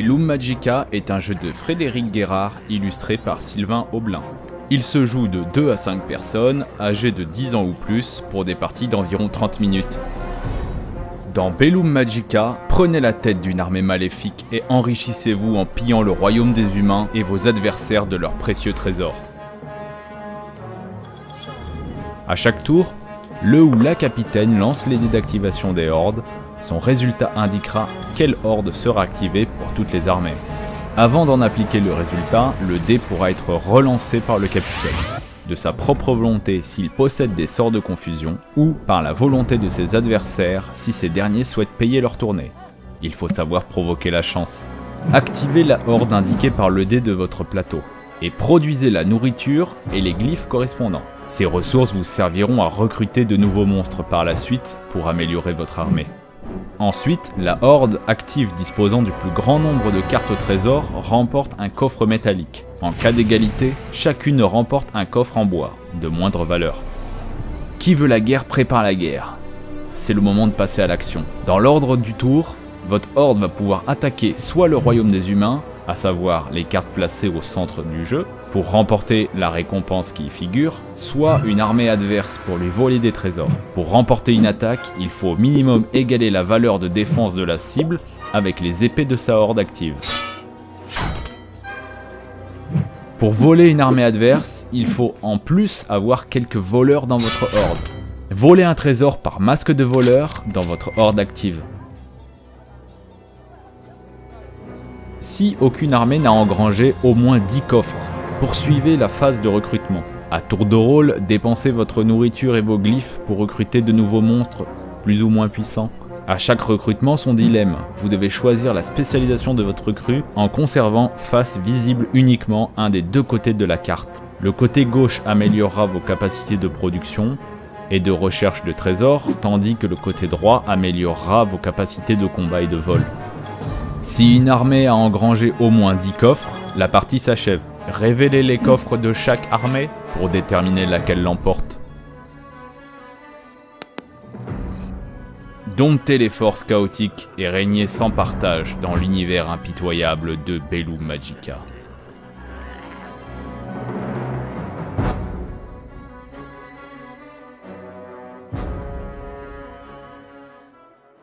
Bellum Magica est un jeu de Frédéric Guérard illustré par Sylvain Aublin. Il se joue de 2 à 5 personnes, âgées de 10 ans ou plus, pour des parties d'environ 30 minutes. Dans Bellum Magica, prenez la tête d'une armée maléfique et enrichissez-vous en pillant le royaume des humains et vos adversaires de leurs précieux trésors. A chaque tour, le ou la capitaine lance les dés d'activation des hordes. Son résultat indiquera quelle horde sera activée pour toutes les armées. Avant d'en appliquer le résultat, le dé pourra être relancé par le capitaine, de sa propre volonté s'il possède des sorts de confusion, ou par la volonté de ses adversaires si ces derniers souhaitent payer leur tournée. Il faut savoir provoquer la chance. Activez la horde indiquée par le dé de votre plateau, et produisez la nourriture et les glyphes correspondants. Ces ressources vous serviront à recruter de nouveaux monstres par la suite pour améliorer votre armée. Ensuite, la horde active disposant du plus grand nombre de cartes au trésor remporte un coffre métallique. En cas d'égalité, chacune remporte un coffre en bois, de moindre valeur. Qui veut la guerre prépare la guerre. C'est le moment de passer à l'action. Dans l'ordre du tour, votre horde va pouvoir attaquer soit le royaume des humains, à savoir les cartes placées au centre du jeu, pour remporter la récompense qui y figure, soit une armée adverse pour lui voler des trésors. Pour remporter une attaque, il faut au minimum égaler la valeur de défense de la cible avec les épées de sa horde active. Pour voler une armée adverse, il faut en plus avoir quelques voleurs dans votre horde. Volez un trésor par masque de voleur dans votre horde active. Si aucune armée n'a engrangé au moins 10 coffres, poursuivez la phase de recrutement. À tour de rôle, dépensez votre nourriture et vos glyphes pour recruter de nouveaux monstres, plus ou moins puissants. À chaque recrutement, son dilemme. Vous devez choisir la spécialisation de votre recrue en conservant face visible uniquement un des deux côtés de la carte. Le côté gauche améliorera vos capacités de production et de recherche de trésors, tandis que le côté droit améliorera vos capacités de combat et de vol. Si une armée a engrangé au moins 10 coffres, la partie s'achève. Révélez les coffres de chaque armée pour déterminer laquelle l'emporte. Domptez les forces chaotiques et régnez sans partage dans l'univers impitoyable de Bellum Magica.